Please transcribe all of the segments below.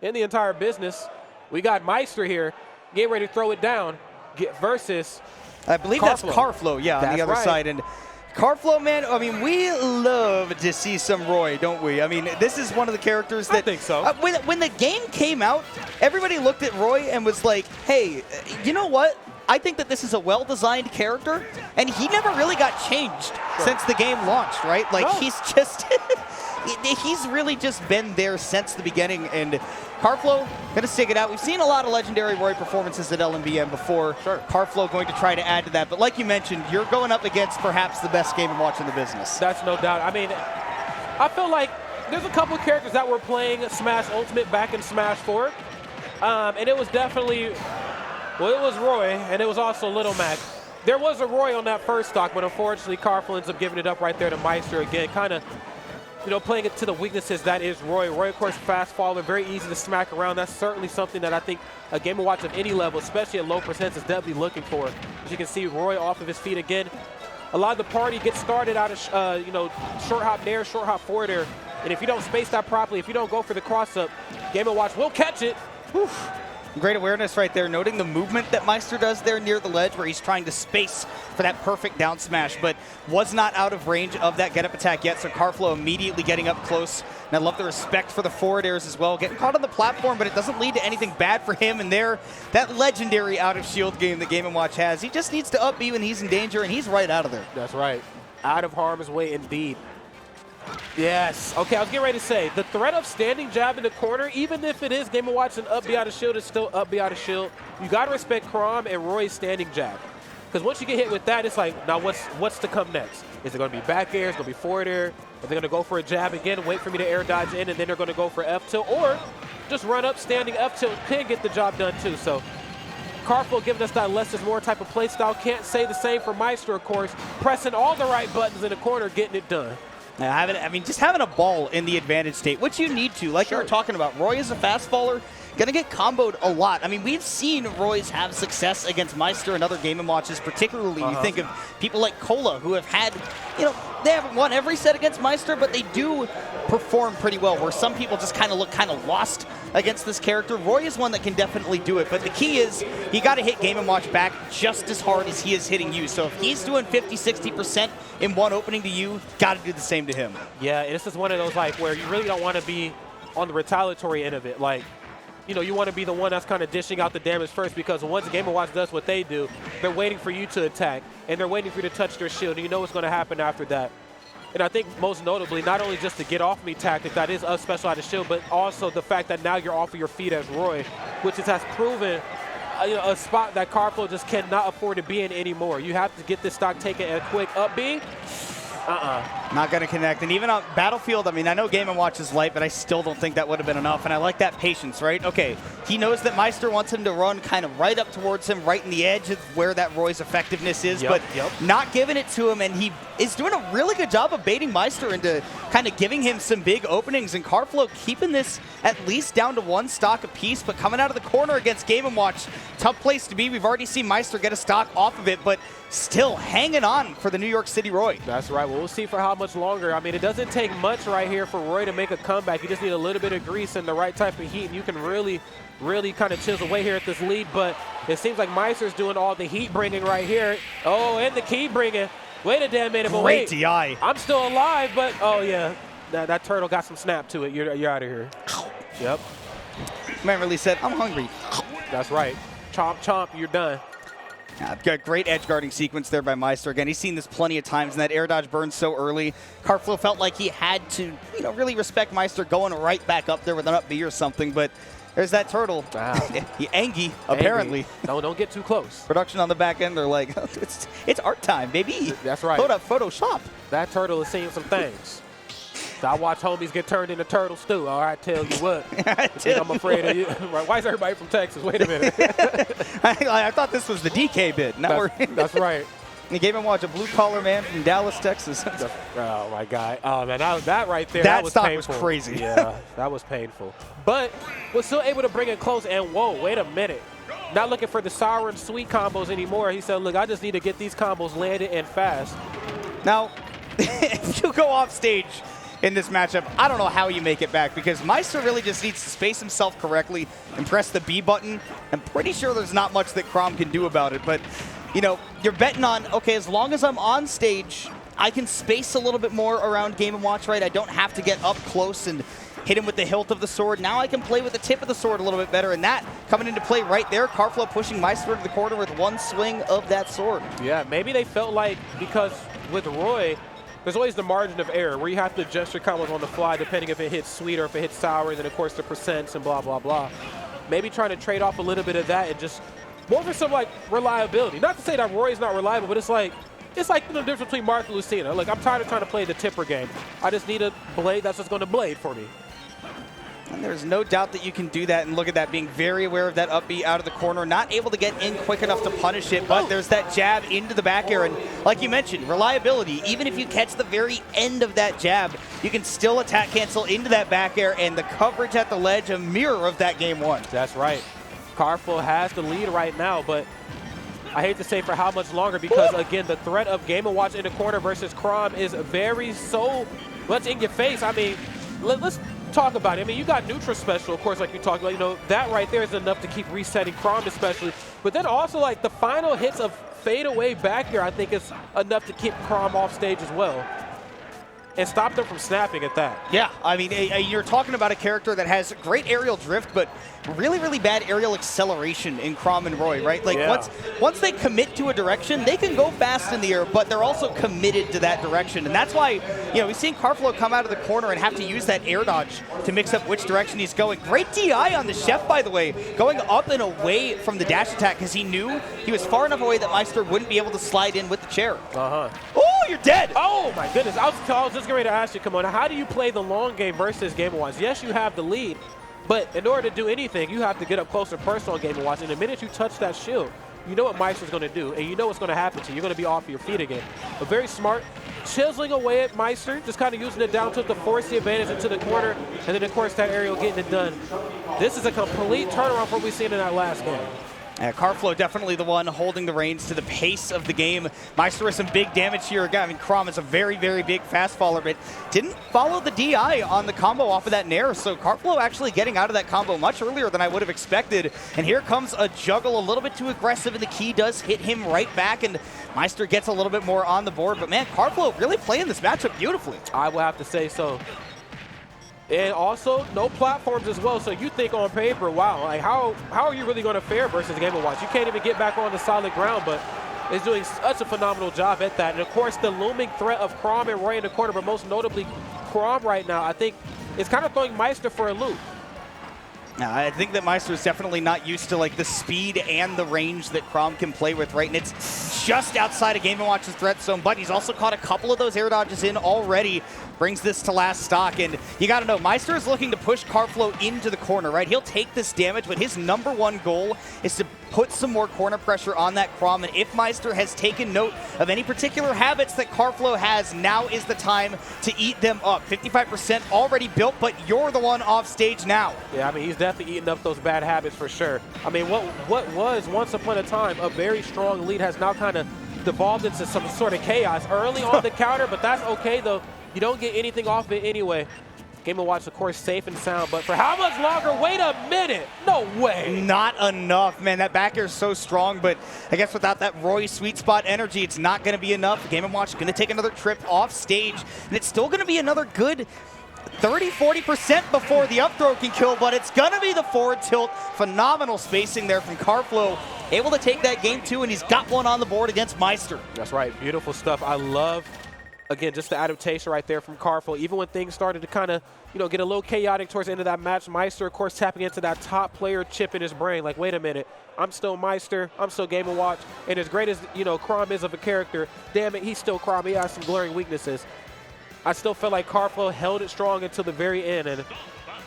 in the entire business. We got Meister here getting ready to throw it down versus I believe Karflo. That's Karflo, yeah, on the other side. And Karflo, man, I mean, we love to see some Roy, don't we? I mean, this is one of the characters that... I think so. When the game came out, everybody looked at Roy and was like, hey, you know what? I think that this is a well-designed character, and he never really got changed since the game launched, right? Like, he's just... he's really just been there since the beginning, and Karflo going to stick it out. We've seen a lot of legendary Roy performances at LMBM before. Karflo going to try to add to that, but like you mentioned, you're going up against perhaps the best Game & Watch in the business. That's no doubt. I mean, I feel like there's a couple of characters that were playing Smash Ultimate back in Smash 4, and it was definitely, well, it was Roy, and it was also Little Mac. There was a Roy on that first stock, but unfortunately, Karflo ends up giving it up right there to Meister again, kind of, you know, playing it to the weaknesses that is Roy. Roy, of course, fast faller, very easy to smack around. That's certainly something that I think a Game & Watch of any level, especially at low percents, is definitely looking for. As you can see, Roy off of his feet again. A lot of the party gets started out of, you know, short hop there, short hop forward there. And if you don't space that properly, if you don't go for the cross-up, Game & Watch will catch it. Whew. Great awareness right there, noting the movement that Meister does there near the ledge where he's trying to space for that perfect down smash, but was not out of range of that get-up attack yet, so Karflo immediately getting up close. And I love the respect for the forward airs as well. Getting caught on the platform, but it doesn't lead to anything bad for him. And there, that legendary out-of-shield game that Game & Watch has, he just needs to up B when he's in danger, and he's right out of there. That's right. Out of harm's way indeed. Yes. Okay, I was getting ready to say, the threat of standing jab in the corner, even if it is Game & Watch and up B out of shield, is still up B out of shield. You got to respect Chrom and Roy's standing jab. Because once you get hit with that, it's like, now what's to come next? Is it going to be back air? Is it going to be forward air? Are they going to go for a jab again, wait for me to air dodge in, and then they're going to go for F tilt? Or just run up, standing F tilt can get the job done too. So Karflo giving us that less is more type of play style. Can't say the same for Meister, of course. Pressing all the right buttons in the corner, getting it done. I mean, just having a ball in the advantage state, which you need to, like you were talking about. Roy is a fast faller, going to get comboed a lot. I mean, we've seen Roy's have success against Meister and other Game & Watches, particularly you think of people like Cola, who have had, you know, they haven't won every set against Meister, but they do perform pretty well, where some people just kind of look kind of lost against this character. Roy is one that can definitely do it, but the key is you got to hit Game & Watch back just as hard as he is hitting you. So if he's doing 50-60% in one opening to you, got to do the same to him. Yeah, and this is one of those like where you really don't want to be on the retaliatory end of it. Like, you know, you want to be the one that's kind of dishing out the damage first, because once Game & Watch does what they do, they're waiting for you to attack, and they're waiting for you to touch their shield, and you know what's going to happen after that. And I think most notably, not only just the get off me tactic that is a special out of shield, but also the fact that now you're off of your feet as Roy, which has proven a spot that Karflo just cannot afford to be in anymore. You have to get this stock taken a quick up B. Not going to connect. And even on Battlefield, I mean, I know Game & Watch is light, but I still don't think that would have been enough. And I like that patience, right? Okay, he knows that Meister wants him to run kind of right up towards him, right in the edge of where that Roy's effectiveness is, but not giving it to him. And he is doing a really good job of baiting Meister into kind of giving him some big openings. And Karflo keeping this at least down to one stock apiece, but coming out of the corner against Game & Watch, tough place to be. We've already seen Meister get a stock off of it, but still hanging on for the New York City Roy. That's right. Well, we'll see for how much longer. I mean, it doesn't take much right here for Roy to make a comeback. You just need a little bit of grease and the right type of heat, and you can really kind of chisel away here at this lead. But it seems like Meister's doing all the heat bringing right here. Oh, and the key bringing. Wait a damn minute, but wait. DI. I'm still alive, but oh yeah, that turtle got some snap to it. You're out of here. Yep. Man really said, I'm hungry. That's right. Chomp, chomp, you're done. Got great edge guarding sequence there by Meister. Again, he's seen this plenty of times, and that air dodge burns so early. Karflo felt like he had to, you know, really respect Meister going right back up there with an up B or something, but there's that turtle. Wow. Angie, apparently. Don't get too close. Production on the back end, they're like, it's art time, baby. That's right. Hold up, Photoshop. That turtle is seeing some things. So I watch homies get turned into turtle stew. All right, tell you what. I'm afraid of you. Why is everybody from Texas? Wait a minute. I thought this was the DK bit. Now that's right. And he gave him a blue-collar man from Dallas, Texas. Oh, my God. Oh, man, that right there, that was stock painful. was crazy. Yeah, that was painful. But was still able to bring it close. And, whoa, wait a minute. Not looking for the sour and sweet combos anymore. He said, look, I just need to get these combos landed and fast. Now, if you go off stage in this matchup. I don't know how you make it back because Meister really just needs to space himself correctly and press the B button. I'm pretty sure there's not much that Chrom can do about it, but you know, you're betting on, okay, as long as I'm on stage, I can space a little bit more around Game & Watch, right? I don't have to get up close and hit him with the hilt of the sword. Now I can play with the tip of the sword a little bit better, and that coming into play right there. Karflo pushing Meister to the corner with one swing of that sword. Yeah, maybe they felt like, because with Roy, there's always the margin of error where you have to adjust your combos on the fly depending if it hits sweet or if it hits sour, and then of course the percents and blah, blah, blah. Maybe trying to trade off a little bit of that and just more for some like reliability. Not to say that Roy is not reliable, but it's like the difference between Mark and Lucina. Like, I'm tired of trying to play the tipper game. I just need a blade that's just going to blade for me. And there's no doubt that you can do that, and look at that, being very aware of that up B out of the corner, not able to get in quick enough to punish it, but there's that jab into the back air, and like you mentioned, reliability. Even if you catch the very end of that jab, you can still attack cancel into that back air, and the coverage at the ledge, a mirror of that game one. That's right. Karflo has the lead right now, but I hate to say for how much longer, because again, the threat of Game & Watch in the corner versus Chrom is so much in your face. I mean, let's talk about it. I mean, you got neutral special, of course, like you talked about. You know, that right there is enough to keep resetting Chrom especially. But then also, like, the final hits of fade away back here, I think is enough to keep Chrom off stage as well and stop them from snapping at that. Yeah, I mean, you're talking about a character that has great aerial drift, but really, really bad aerial acceleration in Chrom and Roy, right? Like, once they commit to a direction, they can go fast in the air, but they're also committed to that direction. And that's why, you know, we've seen Karflo come out of the corner and have to use that air dodge to mix up which direction he's going. Great DI on the chef, by the way, going up and away from the dash attack because he knew he was far enough away that Meister wouldn't be able to slide in with the chair. Oh, you're dead! Oh, my goodness. I was just getting ready to ask you, come on, how do you play the long game versus Game & Watch? Yes, you have the lead, but in order to do anything, you have to get up close and personal on Game & Watch. And the minute you touch that shield, you know what Meister's going to do, and you know what's going to happen to you. You're going to be off your feet again. But very smart, chiseling away at Meister, just kind of using it down to force the advantage into the corner, and then, of course, that aerial getting it done. This is a complete turnaround from what we've seen in that last game. Karflo definitely the one holding the reins to the pace of the game. Meister with some big damage here. I mean, Chrom is a very, very big fast faller, but didn't follow the DI on the combo off of that nair. So Karflo actually getting out of that combo much earlier than I would have expected. And here comes a juggle, a little bit too aggressive, and the key does hit him right back, and Meister gets a little bit more on the board. But man, Karflo really playing this matchup beautifully. I will have to say so. And also, no platforms as well, so you think on paper, wow, like how are you really going to fare versus Game & Watch? You can't even get back on the solid ground, but is doing such a phenomenal job at that. And, of course, the looming threat of Chrom and Roy in the corner, but most notably Chrom right now, I think is kind of throwing Meister for a loop. I think that Meister is definitely not used to like the speed and the range that Chrom can play with, right? And it's just outside of Game & Watch's threat zone, but he's also caught a couple of those air dodges in already. Brings this to last stock, and you got to know, Meister is looking to push Karflo into the corner, right? He'll take this damage, but his #1 goal is to put some more corner pressure on that Chrom, and if Meister has taken note of any particular habits that Karflo has, now is the time to eat them up. 55% already built, but you're the one off stage now. Yeah, I mean, he's definitely eating up those bad habits for sure. I mean, what was once upon a time a very strong lead has now kind of devolved into some sort of chaos early on the counter, but that's okay, though. You don't get anything off it anyway. Game & Watch, of course, safe and sound, but for how much longer? Wait a minute. No way. Not enough, man. That back air is so strong, but I guess without that Roy sweet spot energy, it's not going to be enough. Game & Watch going to take another trip off stage, and it's still going to be another good 30-40% before the up throw can kill, but it's going to be the forward tilt. Phenomenal spacing there from Karflo. Able to take that game, too, and he's got one on the board against Meister. That's right. Beautiful stuff. I love, again, just the adaptation right there from Karflo. Even when things started to kind of, get a little chaotic towards the end of that match, Meister, of course, tapping into that top player chip in his brain. Like, wait a minute, I'm still Meister, I'm still Game & Watch, and as great as, Chrom is of a character, damn it, he's still Chrom. He has some glaring weaknesses. I still feel like Karflo held it strong until the very end and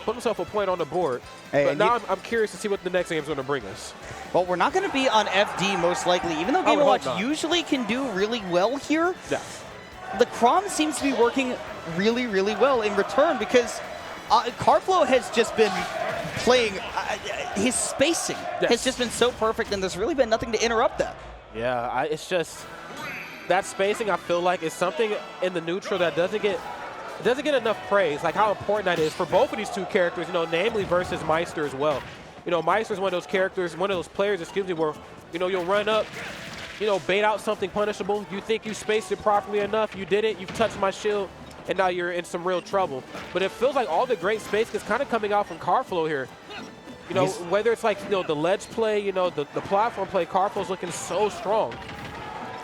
put himself a point on the board. Hey, but now I'm curious to see what the next game is going to bring us. Well, we're not going to be on FD most likely, even though Game & Watch usually can do really well here. Yeah. The Chrom seems to be working really, really well in return because Karflo has just been playing, his spacing has just been so perfect, and there's really been nothing to interrupt that. Yeah, it's just, that spacing I feel like is something in the neutral that doesn't get doesn't get enough praise, like how important that is for both of these two characters, you know, namely versus Meister as well. You know, Meister's one of those characters, one of those players, excuse me, where, you know, you'll run up, you know, bait out something punishable. You think you spaced it properly enough, you didn't, you've touched my shield, and now you're in some real trouble. But it feels like all the great space is kind of coming out from Karflo here. You know, whether it's like, you know, the ledge play, you know, the platform play, Karflo's looking so strong.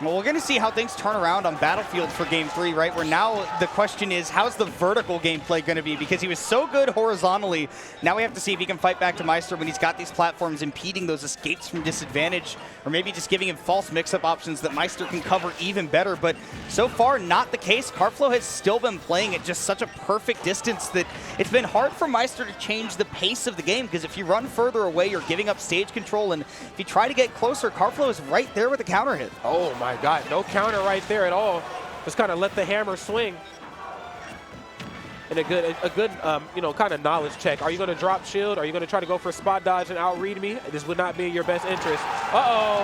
Well, we're going to see how things turn around on Battlefield for Game 3, right? Where now the question is, how's the vertical gameplay going to be? Because he was so good horizontally. Now we have to see if he can fight back to Meister when he's got these platforms impeding those escapes from disadvantage, or maybe just giving him false mix-up options that Meister can cover even better. But so far, not the case. Karflo has still been playing at just such a perfect distance that it's been hard for Meister to change the pace of the game, because if you run further away, you're giving up stage control, and if you try to get closer, Karflo is right there with a counter hit. Oh my God, no counter right there at all. Just kind of let the hammer swing. And a good you know, kind of knowledge check. Are you going to drop shield? Are you going to try to go for a spot dodge and outread me? This would not be in your best interest. Uh-oh,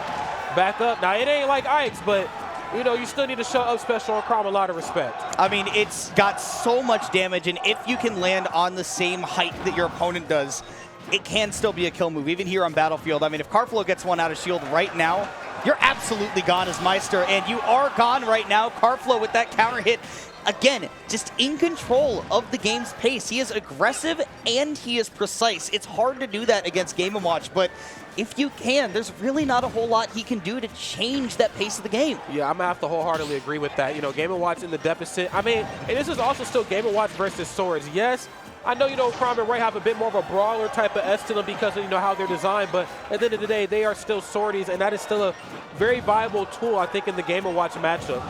back up. Now, it ain't like Ike's, but you know, you still need to show up special on Chrom a lot of respect. I mean, it's got so much damage, and if you can land on the same height that your opponent does, it can still be a kill move, even here on Battlefield. I mean, if Karflo gets one out of shield right now, you're absolutely gone as Meister, and you are gone right now. Karflo with that counter hit, again, just in control of the game's pace. He is aggressive and he is precise. It's hard to do that against Game & Watch, but if you can, there's really not a whole lot he can do to change that pace of the game. Yeah, I'm going to have to wholeheartedly agree with that. You know, Game & Watch in the deficit. I mean, and this is also still Game & Watch versus Swords. Yes, I know, you know, Chrom and Roy have a bit more of a brawler type of S to them because of, you know, how they're designed, but at the end of the day, they are still swordies, and that is still a very viable tool, I think, in the Game & Watch matchup.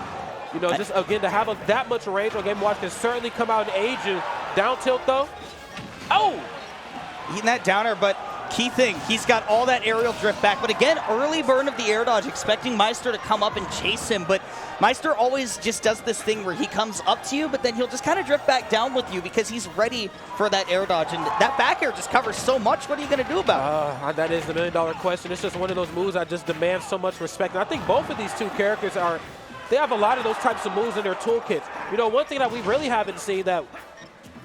You know, just, again, to have that much range on Game & Watch can certainly come out and aid you. Down tilt, though. Oh! Eating that downer, but key thing, he's got all that aerial drift back, but again, early burn of the air dodge, expecting Meister to come up and chase him, but Meister always just does this thing where he comes up to you, but then he'll just kind of drift back down with you because he's ready for that air dodge, and that back air just covers so much. What are you going to do about it? That is the million-dollar question. It's just one of those moves that just demands so much respect, and I think both of these two characters they have a lot of those types of moves in their toolkits. You know, one thing that we really haven't seen that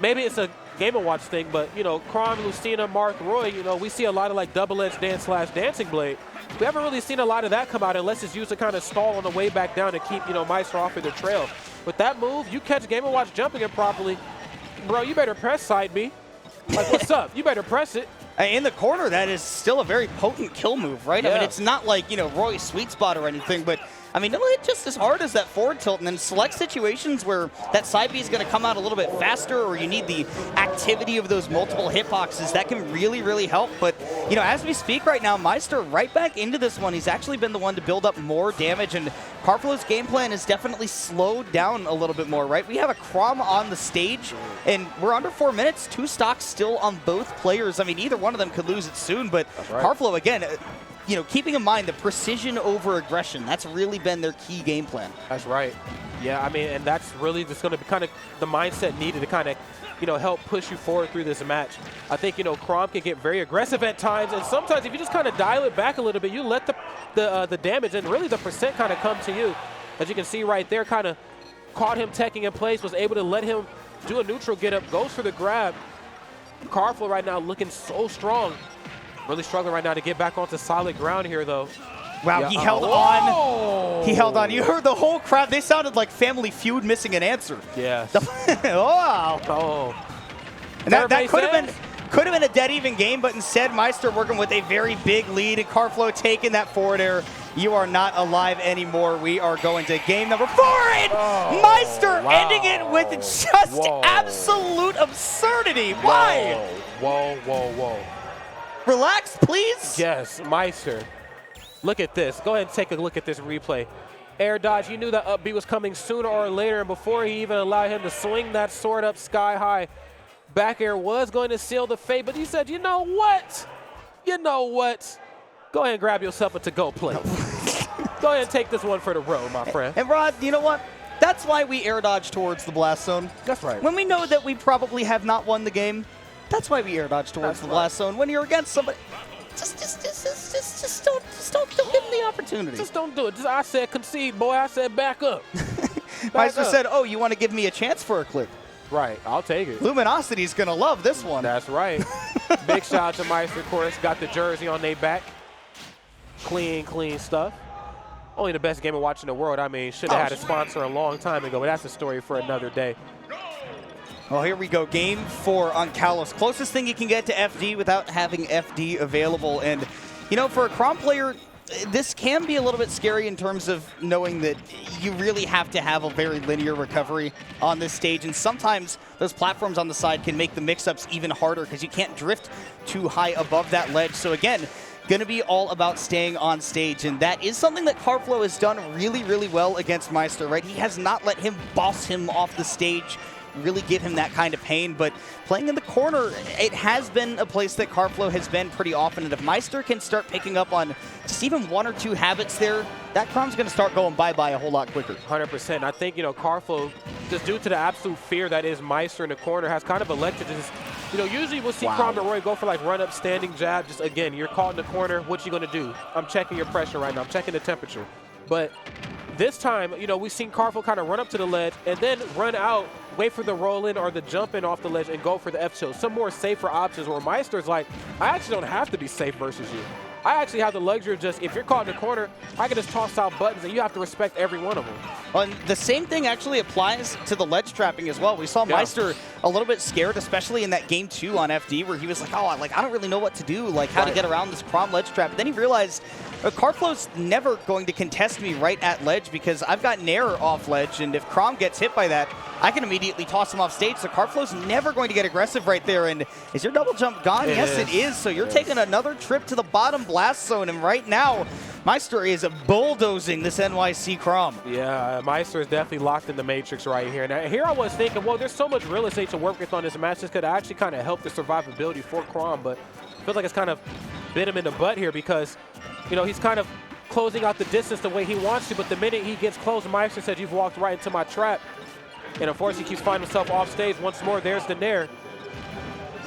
maybe it's a Game & Watch thing, but, you know, Chrom, Lucina, Mark, Roy, you know, we see a lot of, like, double-edged dance / dancing blade. We haven't really seen a lot of that come out unless it's used to kind of stall on the way back down to keep, you know, Meister off of their trail. With that move, you catch Game & Watch jumping it properly, bro, you better press side B. Like, what's up? You better press it. In the corner, that is still a very potent kill move, right? Yeah. I mean, it's not like, you know, Roy's sweet spot or anything, but I mean, it'll hit just as hard as that forward tilt, and then select situations where that side B is going to come out a little bit faster, or you need the activity of those multiple hitboxes. That can really, really help. But, you know, as we speak right now, Meister right back into this one. He's actually been the one to build up more damage, and Karflo's game plan is definitely slowed down a little bit more, right? We have a Chrom on the stage, and we're under 4 minutes. 2 stocks still on both players. I mean, either one of them could lose it soon, but right. Karflo, again, you know, keeping in mind the precision over aggression, that's really been their key game plan. That's right. Yeah, I mean, and that's really just going to be kind of the mindset needed to kind of, you know, help push you forward through this match. I think, you know, Chrom can get very aggressive at times, and sometimes if you just kind of dial it back a little bit, you let the damage and really the percent kind of come to you. As you can see right there, kind of caught him teching in place, was able to let him do a neutral get up, goes for the grab. Karflo right now looking so strong. Really struggling right now to get back onto solid ground here, though. Wow, yeah, he held on. He held on. You heard the whole crowd. They sounded like Family Feud missing an answer. Yeah. Wow. Oh. And that could have been a dead even game, but instead Meister working with a very big lead, and Karflo taking that forward air. You are not alive anymore. We are going to game number 4, and Meister ending it with just absolute absurdity. Why? Whoa. Relax, please. Yes, Meister. Look at this. Go ahead and take a look at this replay. Air dodge. You knew that up B was coming sooner or later, and before he even allowed him to swing that sword up sky high, back air was going to seal the fate, but he said, you know what? Go ahead and grab yourself a to-go plate. Go ahead and take this one for the road, my friend. And Rod, you know what? That's why we air dodge towards the blast zone. That's right. When we know that we probably have not won the game, that's why we air dodge towards the blast zone. When you're against somebody, just don't give them the opportunity. Just don't do it. I said concede, boy. I said back up. Meister said, oh, you want to give me a chance for a clip? Right, I'll take it. Luminosity's going to love this one. That's right. Big shout out to Meister, of course. Got the jersey on their back. Clean, clean stuff. Only the best Game & Watch in the world. I mean, should have had a sponsor a long time ago, but that's a story for another day. Well, here we go. Game 4 on Carlow's. Closest thing you can get to FD without having FD available. And, you know, for a Chrom player, this can be a little bit scary in terms of knowing that you really have to have a very linear recovery on this stage. And sometimes those platforms on the side can make the mix-ups even harder because you can't drift too high above that ledge. So, again, going to be all about staying on stage, and that is something that Karflo has done really, really well against Meister, right? He has not let him boss him off the stage, really give him that kind of pain, but playing in the corner, it has been a place that Karflo has been pretty often, and if Meister can start picking up on just even 1 or 2 habits there, that Chrom's going to start going bye-bye a whole lot quicker. 100%. I think, you know, Karflo, just due to the absolute fear that is Meister in the corner, has kind of elected to just, you know, usually we'll see Chrom and Roy go for like run-up, standing jab. Just, again, you're caught in the corner. What you going to do? I'm checking your pressure right now. I'm checking the temperature. But this time, you know, we've seen Karflo kind of run up to the ledge and then run out, wait for the roll-in or the jump-in off the ledge and go for the F-tilt. Some more safer options where Meister's like, I actually don't have to be safe versus you. I actually have the luxury of just, if you're caught in the corner, I can just toss out buttons and you have to respect every one of them. Well, and the same thing actually applies to the ledge trapping as well. We saw Meister a little bit scared, especially in that game 2 on FD, where he was like, oh, I don't really know what to do, like how to get around this Chrom ledge trap. But then he realized, Karflo's never going to contest me right at ledge because I've got Nair off ledge, and if Chrom gets hit by that, I can immediately toss him off stage. So Karflo's never going to get aggressive right there. And is your double jump gone? Yes, it is. So you're taking another trip to the bottom blast zone, and right now, Meister is bulldozing this NYC Chrom. Yeah, Meister is definitely locked in the matrix right here. Now, here I was thinking, well, there's so much real estate to work with on this match. This could actually kind of help the survivability for Chrom, but I feel like it's kind of bit him in the butt here because, you know, he's kind of closing out the distance the way he wants to, but the minute he gets close, Meister said, you've walked right into my trap. And unfortunately, he keeps finding himself off stage once more. There's the Nair.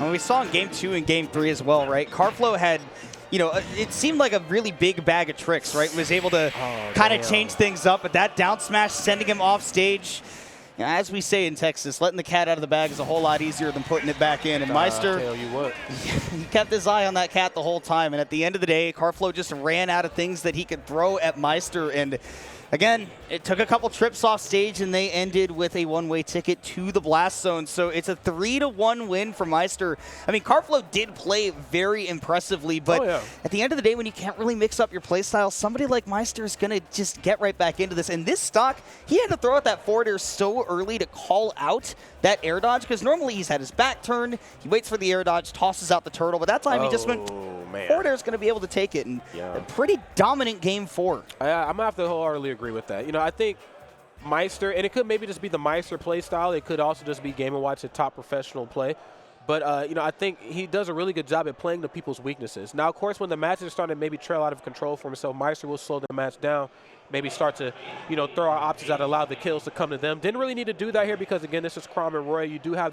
And we saw in game 2 and game 3 as well, right? Karflo had, you know, it seemed like a really big bag of tricks, right? Was able to kind of change things up, but that down smash sending him off stage, you know, as we say in Texas, letting the cat out of the bag is a whole lot easier than putting it back in. And Meister, tell you what, he kept his eye on that cat the whole time. And at the end of the day, Karflo just ran out of things that he could throw at Meister. And again, it took a couple trips off stage, and they ended with a one-way ticket to the blast zone. So it's a 3-1 win for Meister. I mean, Karflo did play very impressively, but at the end of the day, when you can't really mix up your playstyle, somebody like Meister is going to just get right back into this. And this stock, he had to throw out that forward air so early to call out that air dodge, because normally he's had his back turned, he waits for the air dodge, tosses out the turtle, but that time he just went, forward air is going to be able to take it, and a pretty dominant game 4. I'm going to have to wholeheartedly agree with that. You know, I think Meister, and it could maybe just be the Meister play style. It could also just be Game & Watch, a top professional play. But, you know, I think he does a really good job at playing to people's weaknesses. Now, of course, when the matches are starting to maybe trail out of control for himself, Meister will slow the match down, maybe start to, you know, throw out options that allow the kills to come to them. Didn't really need to do that here because, again, this is Chrom and Roy. You do have the